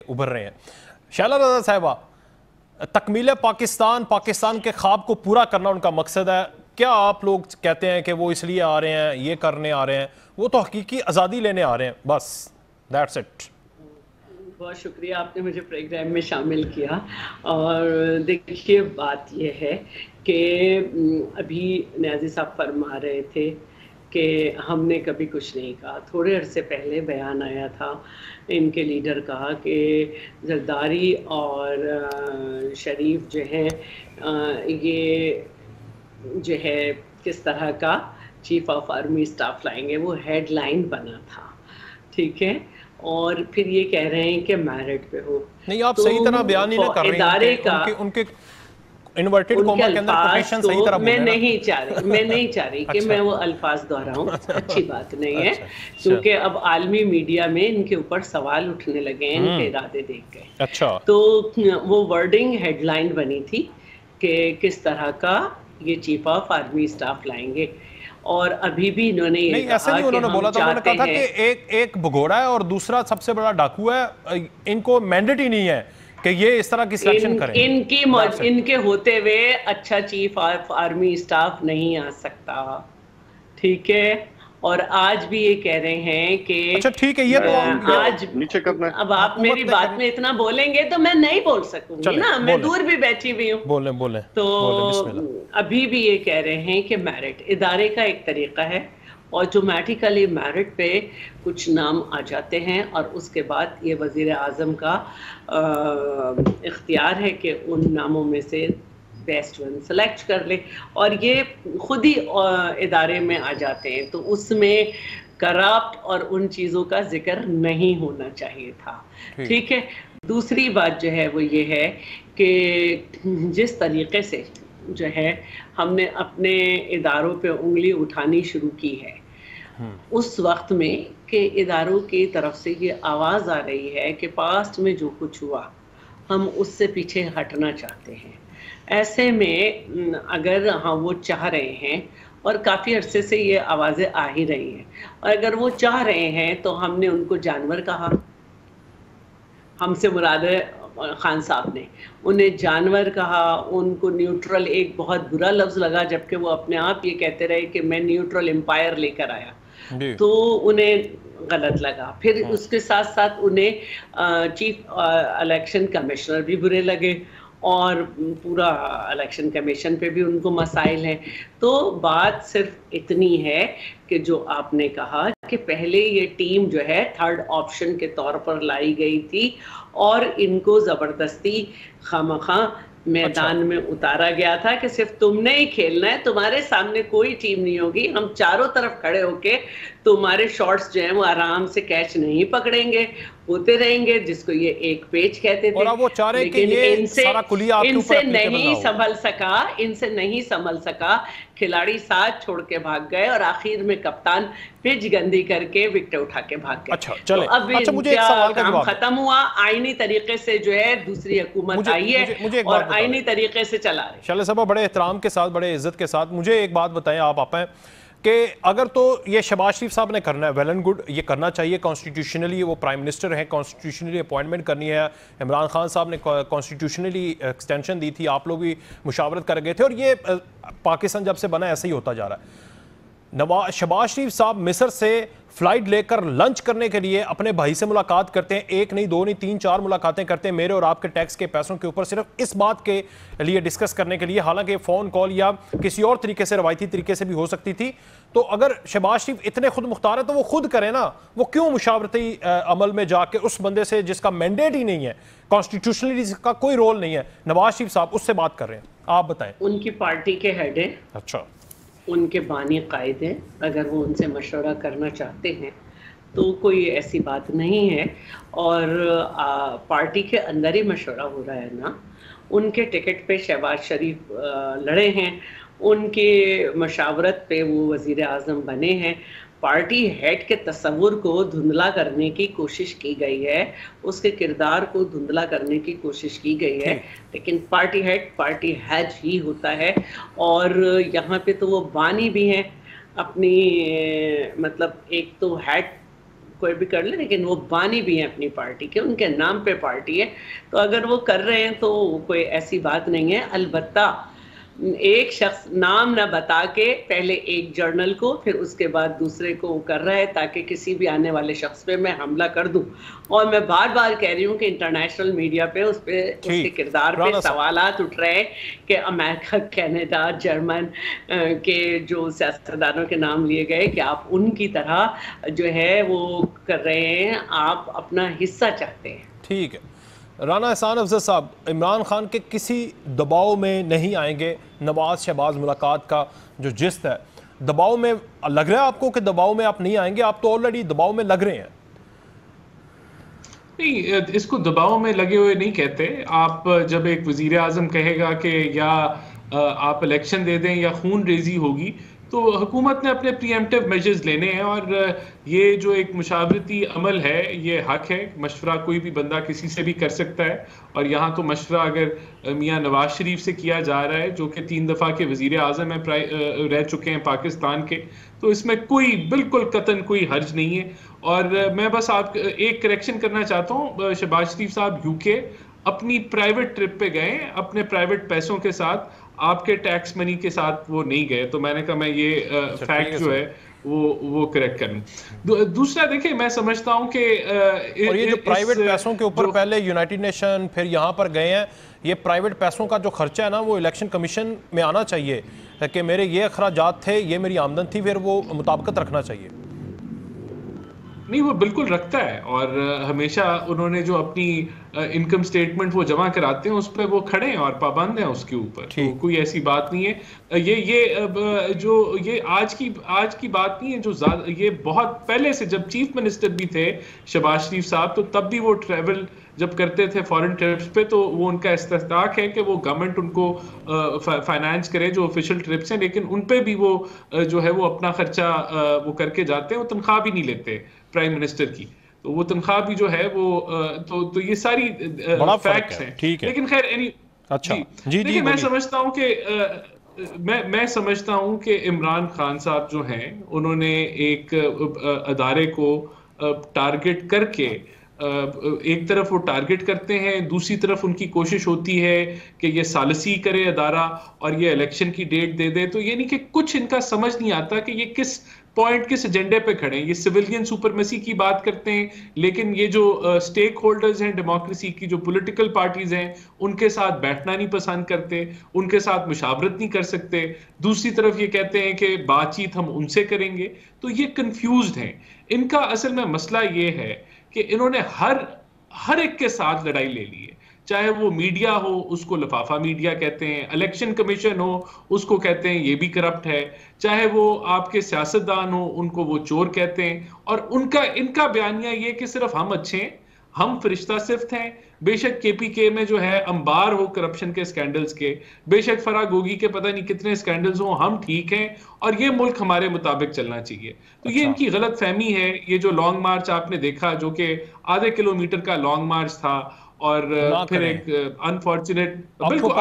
उभर रहे हैं। शैला रज़ा साहिबा, तकमील पाकिस्तान के ख्वाब को पूरा करना उनका मकसद है। क्या आप लोग कहते हैं कि वो इसलिए आ रहे हैं, ये करने आ रहे हैं? वो तो हकीकी आज़ादी लेने आ रहे हैं, बस दैट्स इट। बहुत शुक्रिया, आपने मुझे प्रोग्राम में शामिल किया। और देखिए, बात ये है कि अभी न्याज़ी साहब फरमा रहे थे कि हमने कभी कुछ नहीं कहा। थोड़े अरसे पहले बयान आया था इनके लीडर का कि जरदारी और शरीफ जो है ये जो है किस तरह का चीफ ऑफ आर्मी स्टाफ लाएंगे, वो हेडलाइन बना था, ठीक है। और फिर ये कह रहे हैं कि मेरिट पे हो। नहीं, आप सही तरह बयान ही ना कर रही हैं। उनके इन्वर्टेड कोमा के अंदर कोटेशन सही तरह मैं नहीं चाह रही कि मैं वो अल्फाज दोहराऊं। अच्छी बात नहीं है, क्योंकि अब आलमी मीडिया में इनके ऊपर सवाल उठने लगे हैं, इनके इरादे देख के। अच्छा, तो वो वर्डिंग हेडलाइन बनी थी कि किस तरह का ये चीफ ऑफ आर्मी स्टाफ लाएंगे। और अभी भी इन्होंने ये कहा ऐसे नहीं उन्होंने बोला था, उन्होंने कहा था कि एक भगोड़ा है और दूसरा सबसे बड़ा डाकू है, इनको मैंडेट ही नहीं है कि ये इस तरह की सिलेक्शन करें। इनके होते हुए अच्छा चीफ ऑफ आर्मी स्टाफ नहीं आ सकता, ठीक है। और आज भी ये कह रहे हैं कि अच्छा ठीक है, ये तो आज नीचे करना है। अब आप मेरी बात में इतना बोलेंगे तो मैं नहीं बोल सकूंगी ना, मैं दूर भी बैठी हुई हूँ। बोले तो अभी भी ये कह रहे हैं कि मेरिट इदारे का एक तरीका है, ऑटोमेटिकली मेरिट पे कुछ नाम आ जाते हैं और उसके बाद ये वज़ीर आज़म का इख्तियार है कि उन नामों में से बेस्ट वन सेलेक्ट कर ले, और ये खुद ही इदारे में आ जाते हैं। तो उसमें करप्ट और उन चीज़ों का जिक्र नहीं होना चाहिए था, ठीक है। दूसरी बात जो है वो ये है कि जिस तरीके से जो है हमने अपने इदारों पे उंगली उठानी शुरू की है, उस वक्त में कि इदारों की तरफ से ये आवाज़ आ रही है कि पास्ट में जो कुछ हुआ हम उससे पीछे हटना चाहते हैं। ऐसे में अगर वो चाह रहे हैं, और काफ़ी अरसे से ये आवाज़ें आ ही रही हैं, और अगर वो चाह रहे हैं तो हमने उनको जानवर कहा, हमसे मुराद है खान साहब ने उन्हें जानवर कहा, उनको न्यूट्रल एक बहुत बुरा लफ्ज़ लगा, जबकि वो अपने आप ये कहते रहे कि मैं न्यूट्रल एम्पायर लेकर आया, तो उन्हें गलत लगा। फिर उसके साथ साथ उन्हें चीफ इलेक्शन कमिश्नर भी बुरे लगे, और पूरा इलेक्शन कमीशन पे भी उनको मसाइल हैं। तो बात सिर्फ इतनी है कि जो आपने कहा कि पहले ये टीम जो है थर्ड ऑप्शन के तौर पर लाई गई थी और इनको ज़बरदस्ती खामखा मैदान में उतारा गया था कि सिर्फ तुमने ही खेलना है, तुम्हारे सामने कोई टीम नहीं होगी, हम चारों तरफ खड़े होके तुम्हारे शॉट्स जो हैं वो आराम से कैच नहीं पकड़ेंगे, होते रहेंगे, जिसको ये एक पेच कहते थे। वो चाह रहे कि ये सारा कुलिया आपके ऊपर इनसे नहीं संभल सका, खिलाड़ी साथ छोड़ के भाग गए और आखिर में कप्तान पिच गंदी करके विकेट उठा के भाग गए। अच्छा चले, तो अब मुझे एक सवाल का काम खत्म हुआ, आईनी तरीके से जो है दूसरी हुकूमत आई है और आईनी तरीके से चला रही है। शैला साहब, बड़े एहतराम के साथ, बड़े इज्जत के साथ मुझे एक बात बताएं आप हैं कि अगर तो ये शहबाज शरीफ साहब ने करना है, वेल एंड गुड, ये करना चाहिए, कॉन्स्टिट्यूशनली वो प्राइम मिनिस्टर हैं, कॉन्स्टिट्यूशनली अपॉइंटमेंट करनी है। इमरान खान साहब ने कॉन्स्टिट्यूशनली एक्सटेंशन दी थी, आप लोग भी मुशावरत कर गए थे, और ये पाकिस्तान जब से बना ऐसे ही होता जा रहा है। शहबाज शरीफ साहब मिस्र से फ्लाइट लेकर लंच करने के लिए अपने भाई से मुलाकात करते हैं, एक नहीं, दो नहीं, तीन, चार मुलाकातें करते हैं मेरे और आपके टैक्स के पैसों के ऊपर, सिर्फ इस बात के लिए डिस्कस करने के लिए। हालांकि फ़ोन कॉल या किसी और तरीके से, रवायती तरीके से भी हो सकती थी। तो अगर शहबाज शरीफ इतने खुद मुख्तार है तो वो खुद करें ना, वो क्यों मुशावरती अमल में जाके उस बंदे से जिसका मैंडेट ही नहीं है, कॉन्स्टिट्यूशनली जिसका कोई रोल नहीं है, नवाज शरीफ साहब, उससे बात कर रहे हैं? आप बताएं। उनकी पार्टी के हेड है, अच्छा, उनके बानी कायद हैं, अगर वो उनसे मशवरा करना चाहते हैं तो कोई ऐसी बात नहीं है। और पार्टी के अंदर ही मशवरा हो रहा है ना, उनके टिकट पे शहबाज शरीफ लड़े हैं, उनके मशावरत पे वो वज़ीर आज़म बने हैं। पार्टी हेड के तस्वुर को धुंधला करने की कोशिश की गई है, उसके किरदार को धुंधला करने की कोशिश की गई है, लेकिन पार्टी हेड ही होता है। और यहाँ पे तो वो बानी भी हैं अपनी, मतलब एक तो हेड کوئی بھی کر لے، لیکن وہ بانی بھی ہیں اپنی پارٹی کے، ان کے نام پہ پارٹی ہے، تو اگر وہ کر رہے ہیں تو کوئی ایسی بات نہیں ہے. البتہ ایک شخص نام نہ بتا کے پہلے ایک جرنل کو پھر اس کے بعد دوسرے کو وہ کر رہا ہے تاکہ کسی بھی آنے والے شخص پہ میں حملہ کر دوں. اور میں بار بار کہہ رہی ہوں کہ انٹرنیشنل میڈیا پہ اس کے کردار پہ سوالات اٹھ رہے ہیں کہ امریکہ، کینیڈا، جرمن کے جو سیاستدانوں کے نام لیے گئے کہ آپ ان کی طرح جو ہے وہ کر رہے ہیں، آپ اپنا حصہ چاہتے ہیں. ٹھیک ہے. رانا احسان افضل صاحب، عمران خان کے کسی دباؤ میں نہیں آئیں گے. نواز شہباز ملاقات کا جو جست ہے، دباؤ میں لگ رہا ہے آپ کو کہ دباؤ میں آپ نہیں آئیں گے؟ آپ تو آلریڈی دباؤ میں لگ رہے ہیں. نہیں، اس کو دباؤ میں لگے ہوئے نہیں کہتے. آپ جب ایک وزیر اعظم کہے گا کہ یا آپ الیکشن دے دیں یا خون ریزی ہوگی، تو حکومت نے اپنے پری ایمپٹیو میجرز لینے ہیں. اور یہ جو ایک مشاورتی عمل ہے یہ حق ہے، مشورہ کوئی بھی بندہ کسی سے بھی کر سکتا ہے. اور یہاں تو مشورہ اگر میاں نواز شریف سے کیا جا رہا ہے جو کہ 3 دفعہ کے وزیر اعظم ہیں، رہ چکے ہیں پاکستان کے، تو اس میں کوئی بالکل قطعاً کوئی حرج نہیں ہے. اور میں بس آپ ایک کریکشن کرنا چاہتا ہوں، شہباز شریف صاحب یو کے اپنی پرائیویٹ ٹرپ پہ گئے، اپنے پرائیویٹ پیسوں کے ساتھ، آپ کے ٹیکس منی کے ساتھ وہ نہیں گئے. تو میں نے کہا میں یہ فیکٹ جو ہے وہ کریکٹ کروں. دوسرا دیکھیں، میں سمجھتا ہوں کہ اور یہ جو پرائیویٹ پیسوں کے اوپر پہلے یونائٹڈ نیشن پھر یہاں پر گئے ہیں، یہ پرائیویٹ پیسوں کا جو خرچہ ہے نا وہ الیکشن کمیشن میں آنا چاہیے کہ میرے یہ اخراجات تھے، یہ میری آمدن تھی، پھر وہ مطابقت رکھنا چاہیے. نہیں، وہ بالکل رکھتا ہے. اور ہمیشہ انہوں نے جو اپنی انکم سٹیٹمنٹ وہ جمع کراتے ہیں اس پہ وہ کھڑے ہیں اور پابند ہیں اس کے اوپر. تو کوئی ایسی بات نہیں ہے. یہ آج کی بات نہیں ہے، جو یہ بہت پہلے سے، جب چیف منسٹر بھی تھے شہباز شریف صاحب، تو تب بھی وہ ٹریول جب کرتے تھے فارن ٹرپس پہ، تو وہ ان کا استحقاق ہے کہ وہ گورنمنٹ ان کو فائنانس کرے جو آفیشیل ٹرپس ہیں. لیکن ان پہ بھی وہ جو ہے وہ اپنا خرچہ وہ کر کے جاتے ہیں. وہ تنخواہ بھی نہیں لیتے پرائم منسٹر کی، تو وہ تنخواہ بھی جو ہے وہ تو یہ ساری فیکٹس ہیں. لیکن خیر دیکھیں، میں سمجھتا ہوں کہ عمران خان صاحب جو ہیں انہوں نے ایک ادارے کو ٹارگٹ کر کے، ایک طرف وہ ٹارگٹ کرتے ہیں، دوسری طرف ان کی کوشش ہوتی ہے کہ یہ سالسی کرے ادارہ اور یہ الیکشن کی ڈیٹ دے دے. تو یعنی کہ کچھ ان کا سمجھ نہیں آتا کہ یہ کس پوائنٹ، کس ایجنڈے پہ کھڑے ہیں. یہ سویلین سپرمیسی کی بات کرتے ہیں، لیکن یہ جو سٹیک ہولڈرز ہیں ڈیموکریسی کی، جو پولیٹیکل پارٹیز ہیں، ان کے ساتھ بیٹھنا نہیں پسند کرتے، ان کے ساتھ مشاورت نہیں کر سکتے. دوسری طرف یہ کہتے ہیں کہ بات چیت ہم ان سے کریں گے. تو یہ کنفیوزڈ ہیں. ان کا اصل میں مسئلہ یہ ہے کہ انہوں نے ہر ایک کے ساتھ لڑائی لے لی ہے. چاہے وہ میڈیا ہو، اس کو لفافہ میڈیا کہتے ہیں، الیکشن کمیشن ہو، اس کو کہتے ہیں یہ بھی کرپٹ ہے، چاہے وہ آپ کے سیاستدان ہو، ان کو وہ چور کہتے ہیں. اور ان کا بیانیہ یہ کہ صرف ہم اچھے ہیں، ہم فرشتہ صفت ہیں. بے شک کے پی کے میں جو ہے انبار ہو کرپشن کے سکینڈلز کے، بے شک فرا گوگی کے پتہ نہیں کتنے سکینڈلز ہوں، ہم ٹھیک ہیں اور یہ ملک ہمارے مطابق چلنا چاہیے. تو یہ ان کی غلط فہمی ہے. یہ جو لانگ مارچ آپ نے دیکھا، جو کہ آدھے کلومیٹر کا لانگ مارچ تھا، اور پھر ایک انفارچونیٹ بالکل